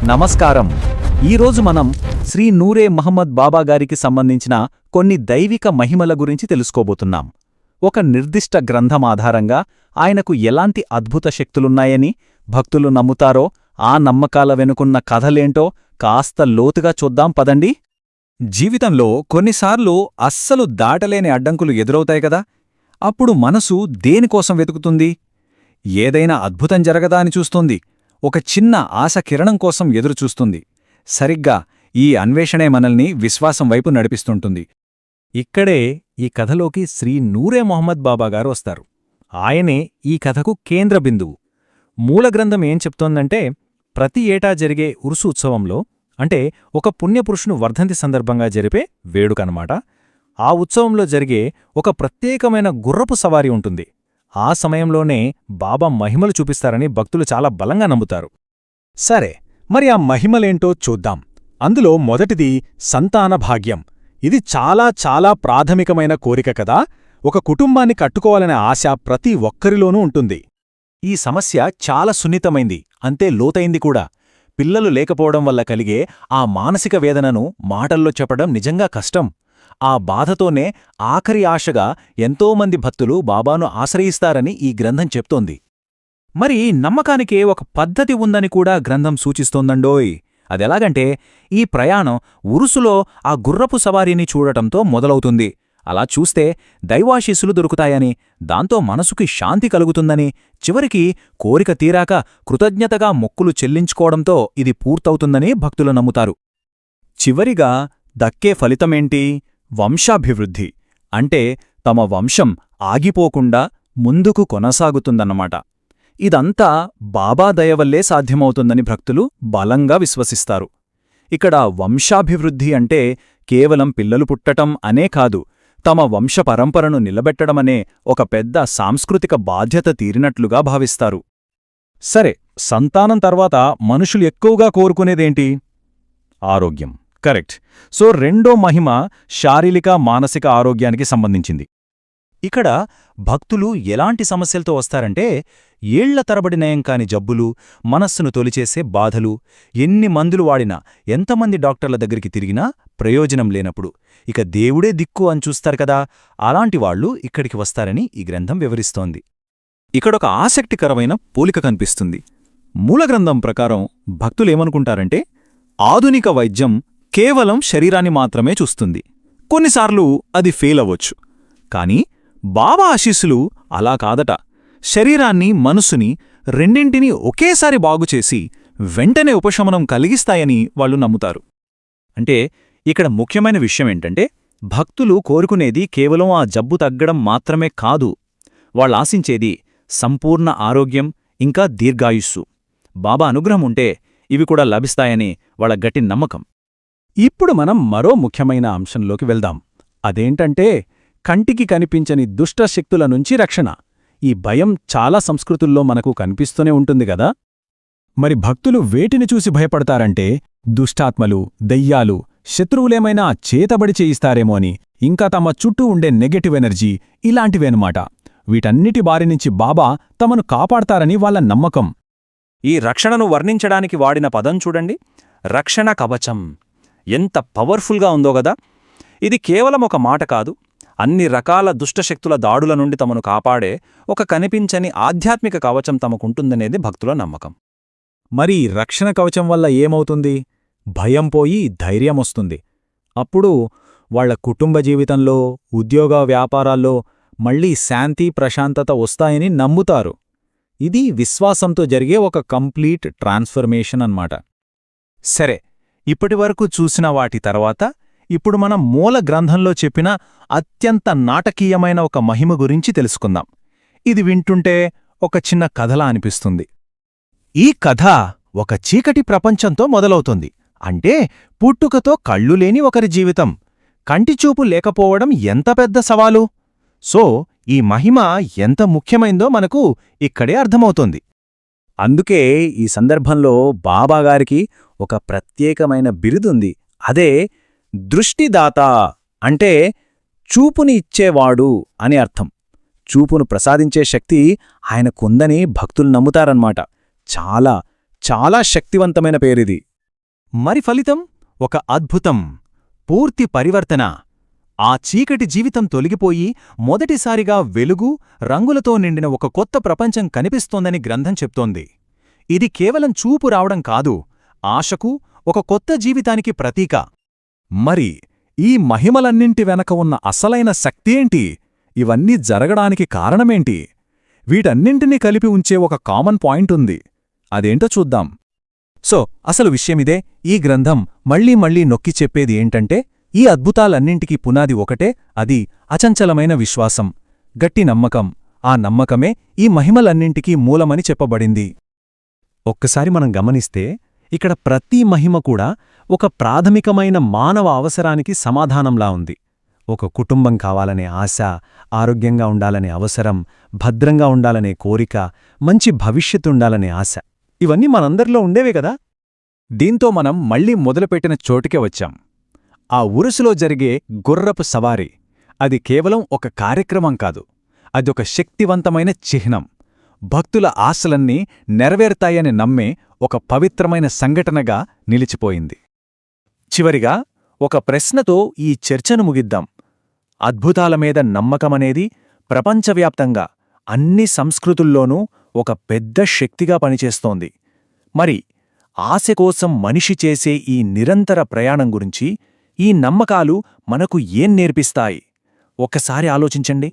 నమస్కారం. ఈరోజు మనం శ్రీ నూరే మహమ్మద్ బాబా గారికి సంబంధించిన కొన్ని దైవిక మహిమల గురించి తెలుసుకోబోతున్నాం. ఒక నిర్దిష్ట గ్రంథం ఆధారంగా ఆయనకు ఎలాంటి అద్భుత శక్తులున్నాయని భక్తులు నమ్ముతారో, ఆ నమ్మకాల వెనుకున్న కథలేంటో కాస్త లోతుగా చూద్దాం పదండి. జీవితంలో కొన్నిసార్లు అస్సలు దాటలేని అడ్డంకులు ఎదురవుతాయి కదా. అప్పుడు మనసు దేనికోసం వెతుకుతుంది? ఏదైనా అద్భుతం జరగదా అని చూస్తుంది. ఒక చిన్న ఆశ కిరణం కోసం ఎదురుచూస్తుంది. సరిగ్గా ఈ అన్వేషణే మనల్ని విశ్వాసం వైపు నడిపిస్తుంటుంది. ఇక్కడే ఈ కథలోకి శ్రీ నూరే మొహమ్మద్ బాబా గారు వస్తారు. ఆయనే ఈ కథకు కేంద్ర బిందువు. మూలగ్రంథం ఏం చెప్తోందంటే, ప్రతి ఏటా జరిగే ఉరుసు ఉత్సవంలో, అంటే ఒక పుణ్యపురుషును వర్ధంతి సందర్భంగా జరిపే వేడుకనమాట, ఆ ఉత్సవంలో జరిగే ఒక ప్రత్యేకమైన గుర్రపు సవారీ ఉంటుంది. ఆ సమయంలోనే బాబా మహిమలు చూపిస్తారని భక్తులు చాలా బలంగా నమ్ముతారు. సరే, మరి ఆ మహిమలేంటో చూద్దాం. అందులో మొదటిది సంతాన భాగ్యం. ఇది చాలా చాలా ప్రాథమికమైన కోరిక కదా. ఒక కుటుంబాన్ని కట్టుకోవాలనే ఆశ ప్రతి ఒక్కరిలోనూ ఉంటుంది. ఈ సమస్య చాలా సున్నితమైంది, అంతే లోతైంది కూడా. పిల్లలు లేకపోవడం వల్ల కలిగే ఆ మానసిక వేదనను మాటల్లో చెప్పడం నిజంగా కష్టం. ఆ బాధతోనే ఆఖరి ఆశగా ఎంతోమంది భక్తులు బాబాను ఆశ్రయిస్తారని ఈ గ్రంథం చెప్తోంది. మరి నమ్మకానికే ఒక పద్ధతి ఉందని కూడా గ్రంథం సూచిస్తోందండోయ్. అదెలాగంటే, ఈ ప్రయాణం ఉరుసులో ఆ గుర్రపు సవారీని చూడటంతో మొదలవుతుంది. అలా చూస్తే దైవాశీస్సులు దొరుకుతాయని, దాంతో మనసుకి శాంతి కలుగుతుందని, చివరికి కోరిక తీరాక కృతజ్ఞతగా మొక్కులు చెల్లించుకోవడంతో ఇది పూర్తవుతుందని భక్తులు నమ్ముతారు. చివరిగా దక్కే ఫలితమేంటి? వంశాభివృద్ధి. అంటే తమ వంశం ఆగిపోకుండా ముందుకు కొనసాగుతుందన్నమాట. ఇదంతా బాబా దయవల్లే సాధ్యమవుతుందని భక్తులు బలంగా విశ్వసిస్తారు. ఇక్కడ వంశాభివృద్ధి అంటే కేవలం పిల్లలు పుట్టటం అనే కాదు, తమ వంశ పరంపరను నిలబెట్టడమనే ఒక పెద్ద సాంస్కృతిక బాధ్యత తీరినట్లుగా భావిస్తారు. సరే, సంతానం తర్వాత మనుషులు ఎక్కువగా కోరుకునేదేంటి? ఆరోగ్యం. కరెక్ట్. సో రెండో మహిమ శారీరక మానసిక ఆరోగ్యానికి సంబంధించింది. ఇక్కడ భక్తులు ఎలాంటి సమస్యలతో వస్తారంటే, ఏళ్ల తరబడి నయం కాని జబ్బులు, మనస్సును తొలిచేసే బాధలు, ఎన్ని మందులు వాడినా, ఎంతమంది డాక్టర్ల దగ్గరికి తిరిగినా ప్రయోజనం లేనప్పుడు ఇక దేవుడే దిక్కు అని చూస్తారు కదా, అలాంటి వాళ్లు ఇక్కడికి వస్తారని ఈ గ్రంథం వివరిస్తోంది. ఇక్కడొక ఆసక్తికరమైన పోలిక కనిపిస్తుంది. మూలగ్రంథం ప్రకారం భక్తులేమనుకుంటారంటే, ఆధునిక వైద్యం కేవలం శరీరాన్ని మాత్రమే చూస్తుంది. కొన్నిసార్లు అది ఫెయిల్ అవ్వొచ్చు. కాని బాబా ఆశీస్సులు అలా కాదట. శరీరాన్ని, మనసుని రెండింటినీ ఒకేసారి బాగుచేసి వెంటనే ఉపశమనం కలిగిస్తాయని వాళ్ళు నమ్ముతారు. అంటే ఇక్కడ ముఖ్యమైన విషయమేంటంటే, భక్తులు కోరుకునేది కేవలం ఆ జబ్బు తగ్గడం మాత్రమే కాదు. వాళ్ళాశించేది సంపూర్ణ ఆరోగ్యం, ఇంకా దీర్ఘాయుస్సు. బాబా అనుగ్రహం ఉంటే ఇవి కూడా లభిస్తాయని వాళ్ళ గట్టి నమ్మకం. ఇప్పుడు మనం మరో ముఖ్యమైన అంశంలోకి వెళ్దాం. అదేంటంటే, కంటికి కనిపించని దుష్టశక్తుల నుంచి రక్షణ. ఈ భయం చాలా సంస్కృతుల్లో మనకు కనిపిస్తూనే ఉంటుంది గదా. మరి భక్తులు వేటిని చూసి భయపడతారంటే, దుష్టాత్మలు, దెయ్యాలు, శత్రువులేమైనా చేతబడి చేయిస్తారేమో అని, ఇంకా తమ చుట్టూ ఉండే నెగటివ్ ఎనర్జీ, ఇలాంటివేనమాట. వీటన్నిటి బారినుంచి బాబా తమను కాపాడతారని వాళ్ళ నమ్మకం. ఈ రక్షణను వర్ణించడానికి వాడిన పదం చూడండి, రక్షణ కవచం. ఎంత పవర్ఫుల్గా ఉందో గదా. ఇది కేవలం ఒక మాట కాదు, అన్ని రకాల దుష్టశక్తుల దాడుల నుండి తమను కాపాడే ఒక కనిపించని ఆధ్యాత్మిక కవచం తమకుంటుందనేది భక్తుల నమ్మకం. మరి రక్షణ కవచం వల్ల ఏమవుతుంది? భయం పోయి ధైర్యమొస్తుంది. అప్పుడు వాళ్ల కుటుంబ జీవితంలో, ఉద్యోగ వ్యాపారాల్లో మళ్లీ శాంతి, ప్రశాంతత వస్తాయని నమ్ముతారు. ఇది విశ్వాసంతో జరిగే ఒక కంప్లీట్ ట్రాన్స్ఫర్మేషన్ అన్నమాట. సరే, ఇప్పటివరకు చూసిన వాటి తర్వాత ఇప్పుడు మనం మూల గ్రంథంలో చెప్పిన అత్యంత నాటకీయమైన ఒక మహిమ గురించి తెలుసుకుందాం. ఇది వింటుంటే ఒక చిన్న కథలా అనిపిస్తుంది. ఈ కథ ఒక చీకటి ప్రపంచంతో మొదలవుతుంది. అంటే పుట్టుకతో కళ్ళు లేని ఒకరి జీవితం, కంటిచూపు లేకపోవడం ఎంత పెద్ద సవాలు. సో ఈ మహిమ ఎంత ముఖ్యమైందో మనకు ఇక్కడే అర్థమవుతోంది. అందుకే ఈ సందర్భంలో బాబాగారికి ఒక ప్రత్యేకమైన బిరుదుంది. అదే దృష్టిదాత. అంటే చూపుని ఇచ్చేవాడు అని అర్థం. చూపును ప్రసాదించే శక్తి ఆయనకుందని భక్తులు నమ్ముతారన్నమాట. చాలా చాలా శక్తివంతమైన పేరిది. మరి ఫలితం ఒక అద్భుతం, పూర్తి పరివర్తన. ఆ చీకటి జీవితం తొలగిపోయి మొదటిసారిగా వెలుగు, రంగులతో నిండిన ఒక కొత్త ప్రపంచం కనిపిస్తోందని గ్రంథం చెప్తోంది. ఇది కేవలం చూపు రావడం కాదు, ఆశకు, ఒక కొత్త జీవితానికి ప్రతీక. మరి ఈ మహిమలన్నింటి వెనక ఉన్న అసలైన శక్తియేంటి? ఇవన్నీ జరగడానికి కారణమేంటి? వీటన్నింటినీ కలిపి ఉంచే ఒక కామన్ పాయింట్ ఉంది. అదేంటో చూద్దాం. సో అసలు విషయమిదే. ఈ గ్రంథం మళ్లీ మళ్లీ నొక్కి చెప్పేది ఏంటంటే, ఈ అద్భుతాలన్నింటికీ పునాది ఒకటే, అది అచంచలమైన విశ్వాసం, గట్టి నమ్మకం. ఆ నమ్మకమే ఈ మహిమలన్నింటికీ మూలమని చెప్పబడింది. ఒక్కసారి మనం గమనిస్తే ఇక్కడ ప్రతి మహిమ కూడా ఒక ప్రాథమికమైన మానవ అవసరానికి సమాధానంలా ఉంది. ఒక కుటుంబం కావాలనే ఆశ, ఆరోగ్యంగా ఉండాలనే అవసరం, భద్రంగా ఉండాలనే కోరిక, మంచి భవిష్యత్తుండాలనే ఆశ. ఇవన్నీ మనందరిలో ఉండేవే కదా. దీంతో మనం మళ్లీ మొదలుపెట్టిన చోటుకే వచ్చాం. ఆ ఉరుసులో జరిగే గుర్రపు సవారీ. అది కేవలం ఒక కార్యక్రమం కాదు, అదొక శక్తివంతమైన చిహ్నం. భక్తుల ఆశలన్నీ నెరవేరుతాయని నమ్మే ఒక పవిత్రమైన సంఘటనగా నిలిచిపోయింది. చివరిగా ఒక ప్రశ్నతో ఈ చర్చను ముగిద్దాం. అద్భుతాల మీద నమ్మకమనేది ప్రపంచవ్యాప్తంగా అన్ని సంస్కృతుల్లోనూ ఒక పెద్ద శక్తిగా పనిచేస్తోంది. మరి ఆశ కోసం మనిషి చేసే ఈ నిరంతర ప్రయాణం గురించి ఈ నమ్మకాలు మనకు ఏం నేర్పిస్తాయి? ఒక్కసారి ఆలోచించండి.